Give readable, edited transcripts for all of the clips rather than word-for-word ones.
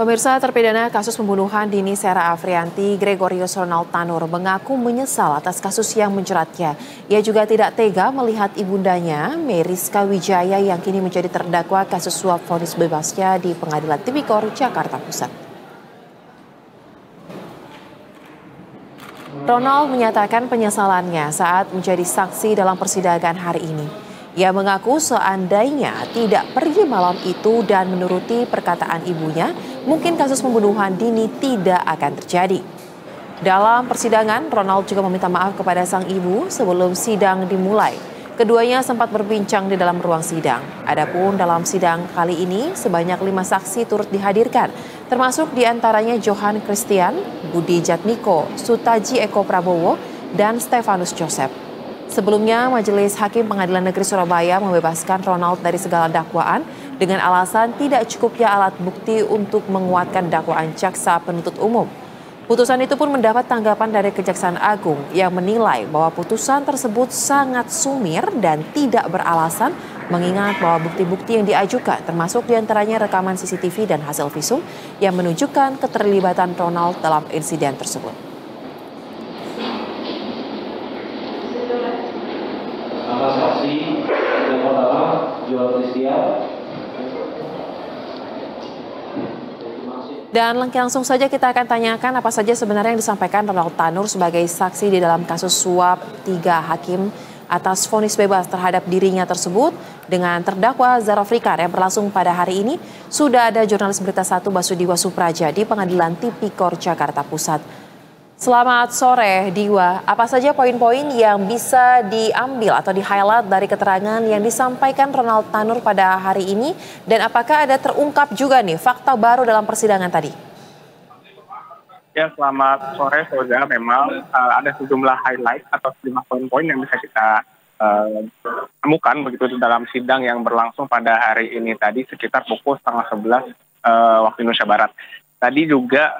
Pemirsa, terpidana kasus pembunuhan Dini Sera Afrianti, Gregorius Ronald Tanur, mengaku menyesal atas kasus yang menjeratnya. Ia juga tidak tega melihat ibundanya, Meriska Wijaya, yang kini menjadi terdakwa kasus suap vonis bebasnya di Pengadilan Tipikor, Jakarta Pusat. Ronald menyatakan penyesalannya saat menjadi saksi dalam persidangan hari ini. Ia mengaku seandainya tidak pergi malam itu dan menuruti perkataan ibunya, mungkin kasus pembunuhan Dini tidak akan terjadi. Dalam persidangan, Ronald juga meminta maaf kepada sang ibu sebelum sidang dimulai. Keduanya sempat berbincang di dalam ruang sidang. Adapun dalam sidang kali ini, sebanyak 5 saksi turut dihadirkan, termasuk diantaranya Johan Christian, Budi Jatmiko, Sutaji Eko Prabowo, dan Stefanus Joseph. Sebelumnya, Majelis Hakim Pengadilan Negeri Surabaya membebaskan Ronald dari segala dakwaan dengan alasan tidak cukupnya alat bukti untuk menguatkan dakwaan jaksa penuntut umum. Putusan itu pun mendapat tanggapan dari Kejaksaan Agung yang menilai bahwa putusan tersebut sangat sumir dan tidak beralasan, mengingat bahwa bukti-bukti yang diajukan termasuk diantaranya rekaman CCTV dan hasil visum yang menunjukkan keterlibatan Ronald dalam insiden tersebut. Saksi yang pertama Johan Christian. Dan langsung saja kita akan tanyakan apa saja sebenarnya yang disampaikan Ronald Tanur sebagai saksi di dalam kasus suap 3 hakim atas vonis bebas terhadap dirinya tersebut dengan terdakwa Zara Frikar yang berlangsung pada hari ini. Sudah ada jurnalis Berita 1 Basudiwa Supraja di Pengadilan Tipikor Jakarta Pusat. Selamat sore, Diwa. Apa saja poin-poin yang bisa diambil atau di-highlight dari keterangan yang disampaikan Ronald Tanur pada hari ini? Dan apakah ada terungkap juga nih fakta baru dalam persidangan tadi? Ya, selamat sore, Soza. Memang ada sejumlah highlight atau sejumlah poin-poin yang bisa kita temukan begitu di dalam sidang yang berlangsung pada hari ini tadi sekitar pukul 10:30 waktu Indonesia Barat. Tadi juga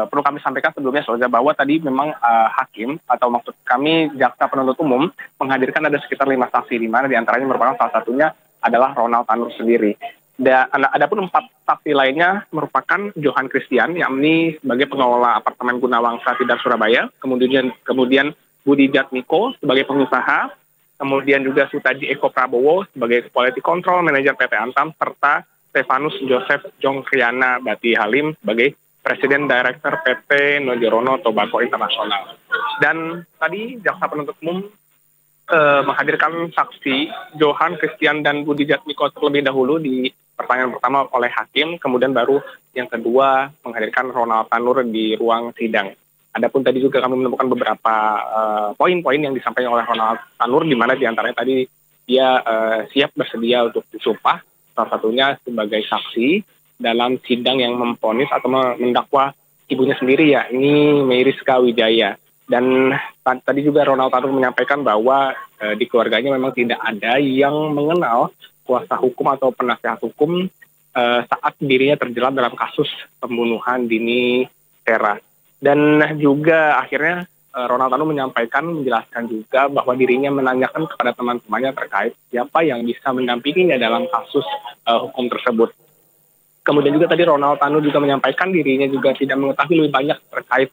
perlu kami sampaikan sebelumnya, Soza, bahwa tadi memang hakim atau maksud kami jaksa penuntut umum menghadirkan ada sekitar 5 saksi, di mana diantaranya merupakan salah satunya adalah Ronald Tanur sendiri. Dan adapun 4 saksi lainnya merupakan Johan Christian, yakni sebagai pengelola apartemen Gunawangsa Tidar Surabaya, kemudian Budi Jatmiko sebagai pengusaha, kemudian juga Sutaji Eko Prabowo sebagai quality control manager PT Antam, serta Stefanus Joseph Jongkriana Bati Halim sebagai Presiden Director PT Nojorono Tobacco Internasional. Dan tadi jaksa penuntut umum menghadirkan saksi Johan Christian dan Budi Jatmiko terlebih dahulu di pertanyaan pertama oleh hakim, kemudian baru yang kedua menghadirkan Ronald Tanur di ruang sidang. Adapun tadi juga kami menemukan beberapa poin-poin yang disampaikan oleh Ronald Tanur, di mana diantaranya tadi dia siap bersedia untuk disumpah, salah satunya sebagai saksi dalam sidang yang memvonis atau mendakwa ibunya sendiri, yakni Meriska Wijaya. Dan tadi juga Ronald Tanur menyampaikan bahwa di keluarganya memang tidak ada yang mengenal kuasa hukum atau penasehat hukum saat dirinya terjerat dalam kasus pembunuhan Dini Sera. Dan juga akhirnya Ronald Tanur menjelaskan juga bahwa dirinya menanyakan kepada teman-temannya terkait siapa yang bisa mendampinginya dalam kasus hukum tersebut. Kemudian juga tadi Ronald Tanur juga menyampaikan dirinya juga tidak mengetahui lebih banyak terkait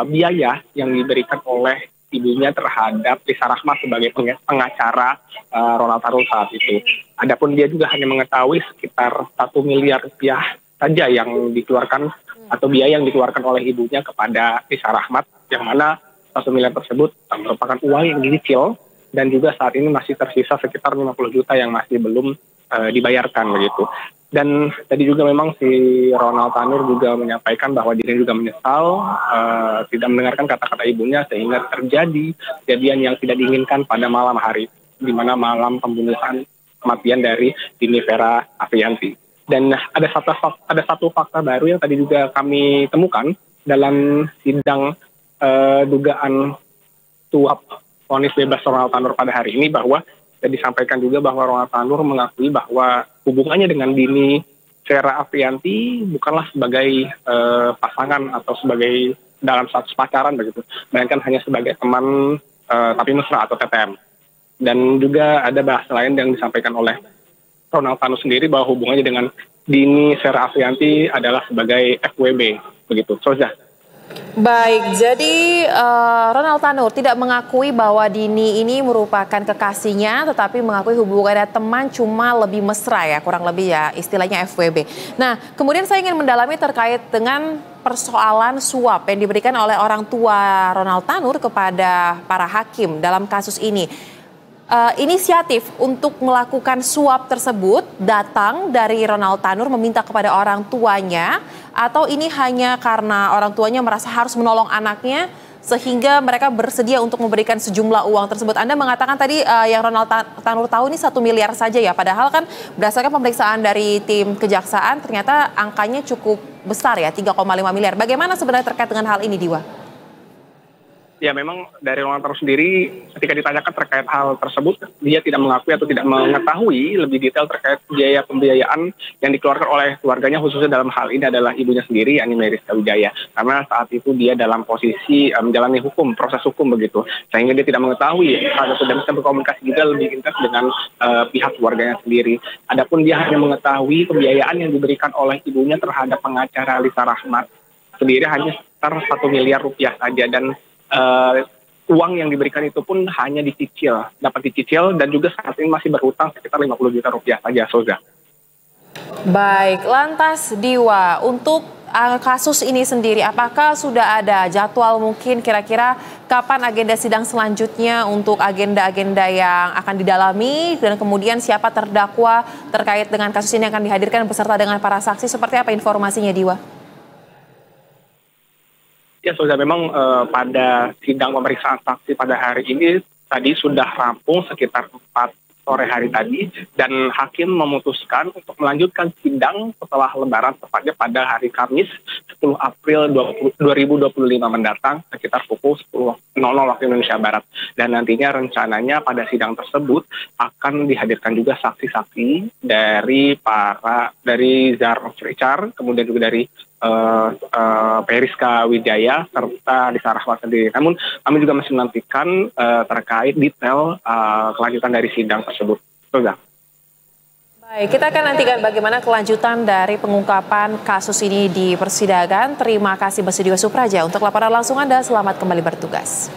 biaya yang diberikan oleh ibunya terhadap Lisa Rahmat sebagai pengacara Ronald Tanur saat itu. Adapun dia juga hanya mengetahui sekitar 1 miliar rupiah saja yang dikeluarkan atau biaya yang dikeluarkan oleh ibunya kepada Lisa Rahmat, yang mana 1 miliar tersebut merupakan uang yang dicicil dan juga saat ini masih tersisa sekitar 50 juta yang masih belum dibayarkan begitu. Dan tadi juga memang si Ronald Tanur juga menyampaikan bahwa dirinya juga menyesal tidak mendengarkan kata-kata ibunya sehingga terjadi kejadian yang tidak diinginkan pada malam hari, di mana malam pembunuhan kematian dari Dini Sera Afrianti. Dan ada satu fakta baru yang tadi juga kami temukan dalam sidang dugaan suap vonis bebas Ronald Tanur pada hari ini, bahwa disampaikan juga bahwa Ronald Tanur mengakui bahwa hubungannya dengan Dini Sera Afrianti bukanlah sebagai pasangan atau sebagai dalam status pacaran begitu, melainkan hanya sebagai teman tapi mesra atau TTM. Dan juga ada bahasa lain yang disampaikan oleh Ronald Tanur sendiri bahwa hubungannya dengan Dini Sera Afrianti adalah sebagai FWB, begitu. Soza. Baik, jadi Ronald Tanur tidak mengakui bahwa Dini ini merupakan kekasihnya, tetapi mengakui hubungannya teman cuma lebih mesra ya, kurang lebih ya istilahnya FWB. Nah, kemudian saya ingin mendalami terkait dengan persoalan suap yang diberikan oleh orang tua Ronald Tanur kepada para hakim dalam kasus ini. Inisiatif untuk melakukan suap tersebut datang dari Ronald Tanur meminta kepada orang tuanya, atau ini hanya karena orang tuanya merasa harus menolong anaknya sehingga mereka bersedia untuk memberikan sejumlah uang tersebut. Anda mengatakan tadi yang Ronald Tanur tahu ini 1 miliar saja ya, padahal kan berdasarkan pemeriksaan dari tim kejaksaan ternyata angkanya cukup besar ya, 3,5 miliar. Bagaimana sebenarnya terkait dengan hal ini, Diwa? Ya, memang dari Ronald Tanur sendiri ketika ditanyakan terkait hal tersebut, dia tidak mengakui atau tidak mengetahui lebih detail terkait biaya pembiayaan yang dikeluarkan oleh keluarganya, khususnya dalam hal ini adalah ibunya sendiri, yakni Meriska Wijaya. Karena saat itu dia dalam posisi menjalani proses hukum begitu, sehingga dia tidak mengetahui atau tidak bisa berkomunikasi juga lebih intens dengan pihak keluarganya sendiri. Adapun dia hanya mengetahui pembiayaan yang diberikan oleh ibunya terhadap pengacara Lisa Rahmat sendiri hanya sekitar 1 miliar rupiah saja, dan uang yang diberikan itu pun hanya dapat dicicil dan juga saat ini masih berhutang sekitar 50 juta rupiah saja, Soza. Baik, lantas Diwa, untuk kasus ini sendiri, apakah sudah ada jadwal mungkin kira-kira kapan agenda sidang selanjutnya untuk agenda-agenda yang akan didalami dan kemudian siapa terdakwa terkait dengan kasus ini akan dihadirkan beserta dengan para saksi, seperti apa informasinya, Diwa? Ya, sudah memang pada sidang pemeriksaan saksi pada hari ini tadi sudah rampung sekitar 4 sore hari tadi, dan hakim memutuskan untuk melanjutkan sidang setelah Lebaran, tepatnya pada hari Kamis 10 April 2025 mendatang sekitar pukul 10.00 waktu Indonesia Barat. Dan nantinya rencananya pada sidang tersebut akan dihadirkan juga saksi-saksi dari Zarf Richard, kemudian juga dari Meriska Wijaya serta Lisa Rahmat sendiri. Namun kami juga masih menantikan terkait detail kelanjutan dari sidang tersebut. Sudah. Baik, kita akan nantikan bagaimana kelanjutan dari pengungkapan kasus ini di persidangan. Terima kasih Mas Diwa Supraja untuk laporan langsung Anda. Selamat kembali bertugas.